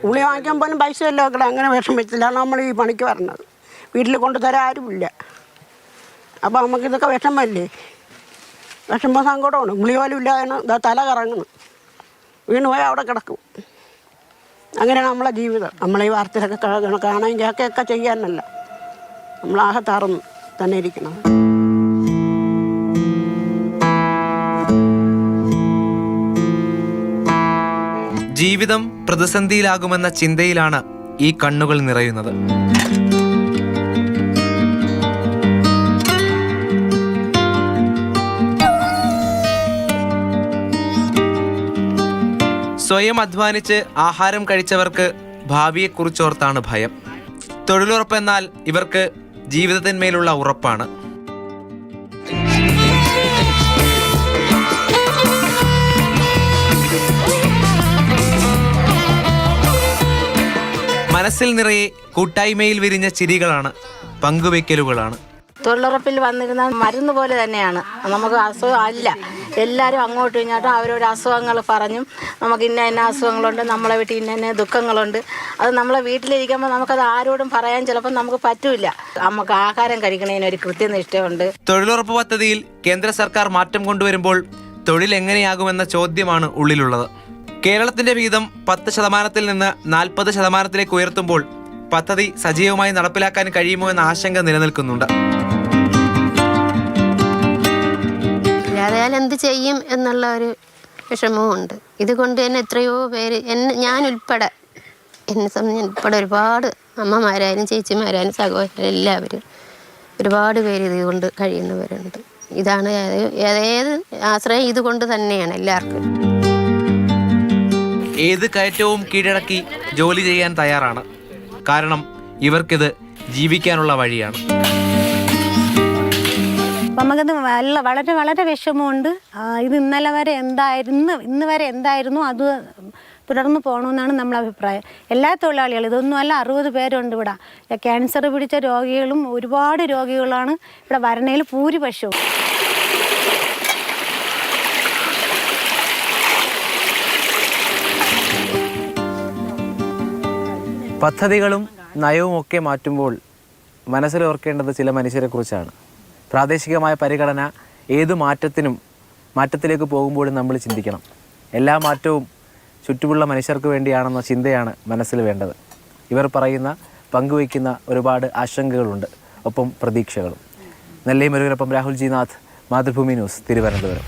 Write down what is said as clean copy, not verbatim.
ഉള്ളി വാങ്ങിക്കാൻ പോലും പൈസ എല്ലാം ഒക്കെ അങ്ങനെ വിഷമിച്ചില്ലാണ് നമ്മൾ ഈ പണിക്ക് വരണത്. വീട്ടിൽ കൊണ്ടുതരാൻ ആരുമില്ല. അപ്പോൾ നമുക്കിതൊക്കെ വിഷമല്ലേ, വിഷമ സങ്കടമാണ്. ഉള്ളി പോലും ഇല്ലാതെ തല കറങ്ങുന്നു, വീണ് പോയാൽ അവിടെ കിടക്കും. അങ്ങനെയാണ് നമ്മളെ ജീവിതം. നമ്മളീ വാർത്തയിലൊക്കെ കാണാൻ കേൾക്കുകയൊക്കെ ചെയ്യാനല്ല, നമ്മളാകെ തറന്ന് തന്നെ ഇരിക്കണം. ജീവിതം പ്രതിസന്ധിയിലാകുമെന്ന ചിന്തയിലാണ് ഈ കണ്ണുകൾ നിറയുന്നത്. സ്വയം അധ്വാനിച്ച് ആഹാരം കഴിച്ചവർക്ക് ഭാവിയെക്കുറിച്ചോർത്താണ് ഭയം. തൊഴിലുറപ്പെന്നാൽ ഇവർക്ക് ജീവിതത്തിന്മേലുള്ള ഉറപ്പാണ്. മനസ്സിൽ നിറയെ കൂട്ടായ്മയിൽ വിരിഞ്ഞ ചിരികളാണ്, പങ്കുവയ്ക്കലുകളാണ്. തൊഴിലുറപ്പിൽ വന്നിരുന്ന മരുന്ന് പോലെ തന്നെയാണ്. നമുക്ക് അസുഖം അല്ല, എല്ലാവരും അങ്ങോട്ടും ഇങ്ങോട്ടും അവരോട് അസുഖങ്ങൾ പറഞ്ഞും നമുക്ക് ഇന്ന അസുഖങ്ങളുണ്ട്, നമ്മളെ വീട്ടിൽ ഇന്ന ദുഃഖങ്ങളുണ്ട്. അത് നമ്മളെ വീട്ടിലിരിക്കുമ്പോൾ നമുക്കത് ആരോടും പറയാൻ ചിലപ്പോൾ നമുക്ക് പറ്റില്ല. നമുക്ക് ആഹാരം കഴിക്കണതിന് ഒരു കൃത്യനിഷ്ഠയുണ്ട്. തൊഴിലുറപ്പ് പദ്ധതിയിൽ കേന്ദ്ര സർക്കാർ മാറ്റം കൊണ്ടുവരുമ്പോൾ തൊഴിൽ എങ്ങനെയാകുമെന്ന ചോദ്യമാണ് ഉള്ളിലുള്ളത്. കേരളത്തിന്റെ വീതം 10% നിന്ന് 40% ഉയർത്തുമ്പോൾ പദ്ധതി സജീവമായി നടപ്പിലാക്കാൻ കഴിയുമോ എന്ന ആശങ്ക നിലനിൽക്കുന്നുണ്ട്. അതായത് എന്ത് ചെയ്യും എന്നുള്ള ഒരു വിഷമവും ഉണ്ട്. ഇതുകൊണ്ട് തന്നെ എത്രയോ പേര്, ഞാൻ ഉൾപ്പെടെ, എന്നെ സംബന്ധിച്ച് ഉൾപ്പെടെ ഒരുപാട് അമ്മമാരായാലും ചേച്ചിമാരായാലും സഹോദരരെല്ലാവരും ഒരുപാട് പേര് ഇതുകൊണ്ട് കഴിയുന്നവരുണ്ട്. ഇതാണ് ഏത് ആശ്രയം ഇതുകൊണ്ട് തന്നെയാണ് എല്ലാവർക്കും. ഏത് കയറ്റവും കീഴടക്കി ജോലി ചെയ്യാൻ തയ്യാറാണ്. കാരണം ഇവർക്കിത് ജീവിക്കാനുള്ള വഴിയാണ്. നമുക്കത് വളരെ വളരെ വിഷമമുണ്ട്. ഇത് ഇന്ന് വരെ എന്തായിരുന്നു അത് തുടർന്ന് പോകണമെന്നാണ് നമ്മളെ അഭിപ്രായം. എല്ലാ തൊഴിലാളികളും, ഇതൊന്നുമല്ല, 60 പേരുണ്ട് ഇവിടെ. ക്യാൻസർ പിടിച്ച രോഗികളും ഒരുപാട് രോഗികളാണ് ഇവിടെ വരണയിൽ ഭൂരിപക്ഷവും. പദ്ധതികളും നയവും ഒക്കെ മാറ്റുമ്പോൾ മനസ്സിൽ ഓർക്കേണ്ടത് ചില മനുഷ്യരെക്കുറിച്ചാണ്. പ്രാദേശികമായ പരിഗണന ഏത് മാറ്റത്തിലേക്ക് പോകുമ്പോഴും നമ്മൾ ചിന്തിക്കണം. എല്ലാ മാറ്റവും ചുറ്റുമുള്ള മനുഷ്യർക്ക് വേണ്ടിയാണെന്ന ചിന്തയാണ് മനസ്സിൽ വേണ്ടത്. ഇവർ പറയുന്ന, പങ്കുവയ്ക്കുന്ന ഒരുപാട് ആശങ്കകളുണ്ട്, ഒപ്പം പ്രതീക്ഷകളും. നെല്ലൈ മുരുകനൊപ്പം രാഹുൽ ജി നാഥ്, മാതൃഭൂമി ന്യൂസ്, തിരുവനന്തപുരം.